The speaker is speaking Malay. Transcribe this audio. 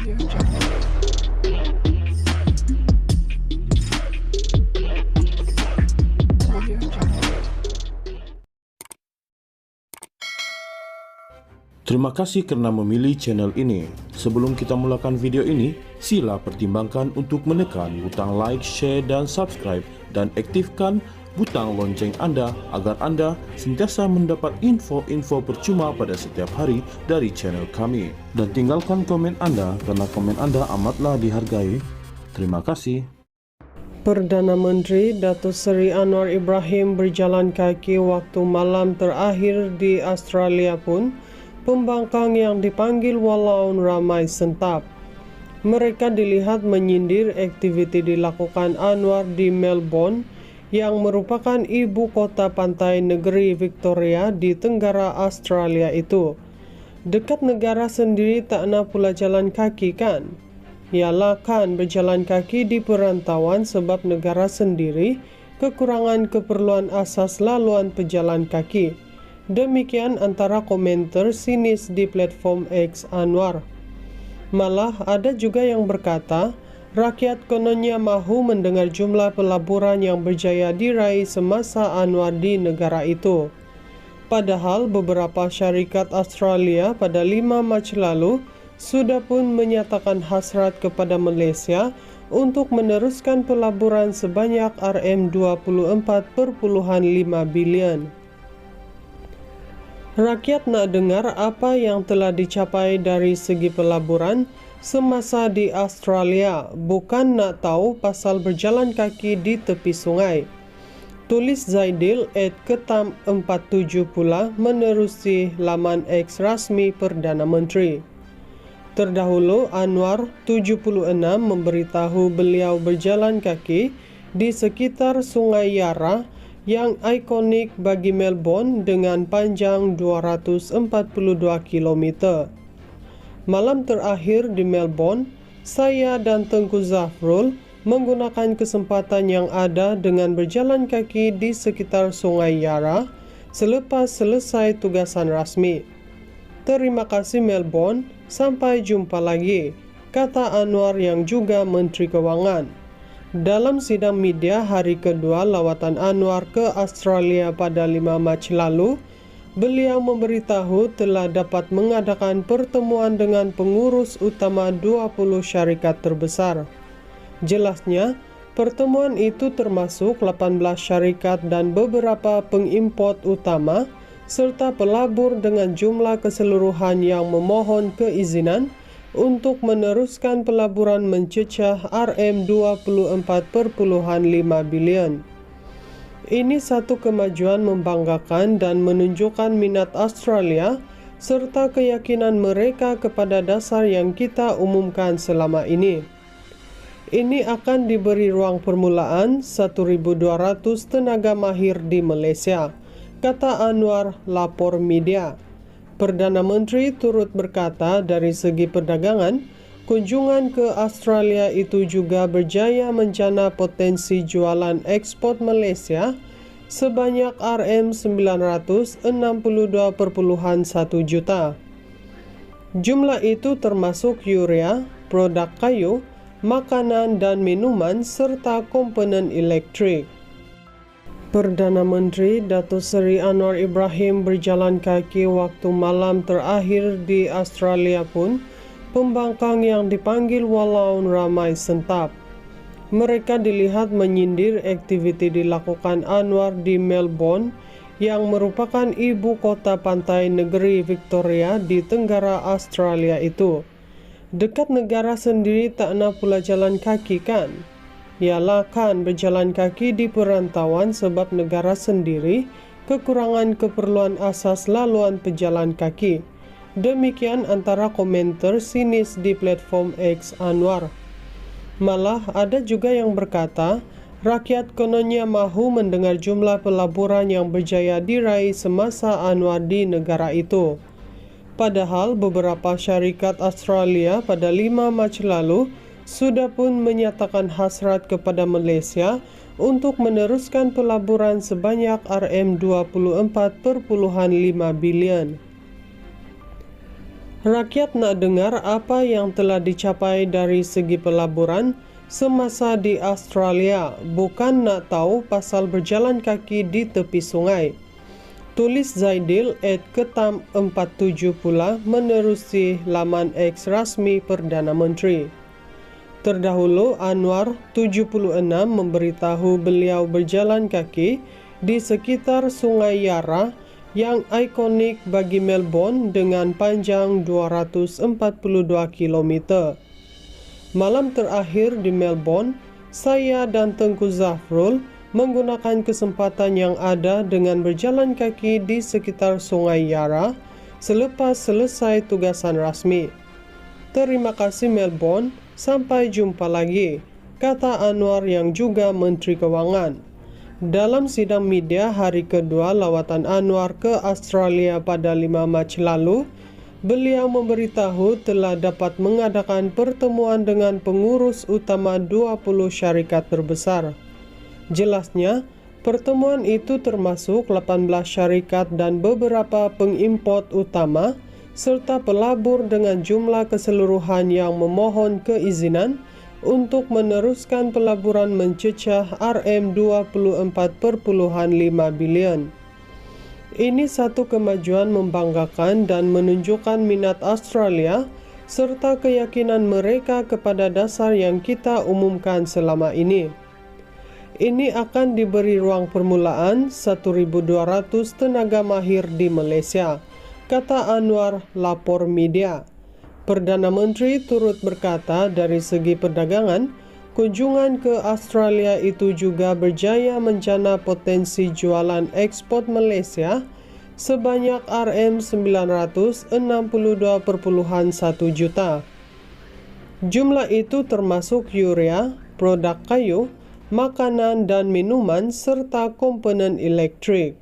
Terima kasih karena memilih channel ini. Sebelum kita mulakan video ini, sila pertimbangkan untuk menekan butang like, share, dan subscribe, dan aktifkan butang lonceng Anda agar Anda sentiasa mendapat info-info percuma pada setiap hari dari channel kami. Dan tinggalkan komen Anda karena komen Anda amatlah dihargai. Terima kasih. Perdana Menteri Datuk Seri Anwar Ibrahim berjalan kaki waktu malam terakhir di Australia pun pembangkang yang dipanggil Walaun ramai sentap. Mereka dilihat menyindir aktiviti dilakukan Anwar di Melbourne yang merupakan ibu kota pantai negeri Victoria di tenggara Australia itu. Dekat negara sendiri tak nak pula jalan kaki kan? Ialah kan berjalan kaki di perantauan sebab negara sendiri kekurangan keperluan asas laluan pejalan kaki. Demikian antara komentar sinis di platform X Anwar. Malah ada juga yang berkata, rakyat kononnya mahu mendengar jumlah pelaburan yang berjaya diraih semasa Anwar di negara itu. Padahal beberapa syarikat Australia pada 5 Mac lalu sudah pun menyatakan hasrat kepada Malaysia untuk meneruskan pelaburan sebanyak RM24.5 bilion. Rakyat nak dengar apa yang telah dicapai dari segi pelaburan semasa di Australia, bukan nak tahu pasal berjalan kaki di tepi sungai. Tulis Zaidil @ketam47 pula menerusi laman X rasmi Perdana Menteri. Terdahulu Anwar 76 memberitahu beliau berjalan kaki di sekitar Sungai Yarra yang ikonik bagi Melbourne dengan panjang 242 km. Malam terakhir di Melbourne, saya dan Tengku Zafrul menggunakan kesempatan yang ada dengan berjalan kaki di sekitar Sungai Yarra selepas selesai tugasan rasmi. Terima kasih Melbourne, sampai jumpa lagi, kata Anwar yang juga Menteri Kewangan. Dalam sidang media hari kedua lawatan Anwar ke Australia pada 5 Mac lalu, beliau memberitahu telah dapat mengadakan pertemuan dengan pengurus utama 20 syarikat terbesar. Jelasnya, pertemuan itu termasuk 18 syarikat dan beberapa pengimport utama, serta pelabur dengan jumlah keseluruhan yang memohon keizinan untuk meneruskan pelaburan mencecah RM24.5 bilion. Ini satu kemajuan membanggakan dan menunjukkan minat Australia serta keyakinan mereka kepada dasar yang kita umumkan selama ini. Ini akan diberi ruang permulaan 1.200 tenaga mahir di Malaysia, kata Anwar lapor media. Perdana Menteri turut berkata dari segi perdagangan, kunjungan ke Australia itu juga berjaya menjana potensi jualan ekspor Malaysia sebanyak RM962.1 juta. Jumlah itu termasuk urea, produk kayu, makanan dan minuman serta komponen elektrik. Perdana Menteri Datuk Seri Anwar Ibrahim berjalan kaki waktu malam terakhir di Australia pun pembangkang yang dipanggil Walaun ramai sentap. Mereka dilihat menyindir aktiviti dilakukan Anwar di Melbourne yang merupakan ibu kota pantai negeri Victoria di tenggara Australia itu. Dekat negara sendiri tak nak pula jalan kaki kan? Ialah kan berjalan kaki di perantauan sebab negara sendiri kekurangan keperluan asas laluan pejalan kaki. Demikian antara komentar sinis di platform X Anwar. Malah ada juga yang berkata, rakyat kononnya mahu mendengar jumlah pelaburan yang berjaya diraih semasa Anwar di negara itu. Padahal beberapa syarikat Australia pada 5 Mac lalu sudah pun menyatakan hasrat kepada Malaysia untuk meneruskan pelaburan sebanyak RM24.5 bilion. Rakyat nak dengar apa yang telah dicapai dari segi pelaburan semasa di Australia, bukan nak tahu pasal berjalan kaki di tepi sungai. Tulis Zaidil @ketam47 pula menerusi laman X rasmi Perdana Menteri. Terdahulu, Anwar 76 memberitahu beliau berjalan kaki di sekitar Sungai Yarra yang ikonik bagi Melbourne dengan panjang 242 km. Malam terakhir di Melbourne, saya dan Tengku Zafrul menggunakan kesempatan yang ada dengan berjalan kaki di sekitar Sungai Yarra selepas selesai tugasan rasmi. Terima kasih Melbourne, sampai jumpa lagi, kata Anwar yang juga Menteri Kewangan. Dalam sidang media hari kedua lawatan Anwar ke Australia pada 5 Mac lalu, beliau memberitahu telah dapat mengadakan pertemuan dengan pengurus utama 20 syarikat terbesar. Jelasnya, pertemuan itu termasuk 18 syarikat dan beberapa pengimport utama, serta pelabur dengan jumlah keseluruhan yang memohon keizinan untuk meneruskan pelaburan mencecah RM24.5 bilion. Ini satu kemajuan membanggakan dan menunjukkan minat Australia serta keyakinan mereka kepada dasar yang kita umumkan selama ini. Ini akan diberi ruang permulaan 1.200 tenaga mahir di Malaysia, kata Anwar, lapor media. Perdana Menteri turut berkata dari segi perdagangan, kunjungan ke Australia itu juga berjaya menjana potensi jualan ekspor Malaysia sebanyak RM962.1 juta. Jumlah itu termasuk urea, produk kayu, makanan dan minuman serta komponen elektrik.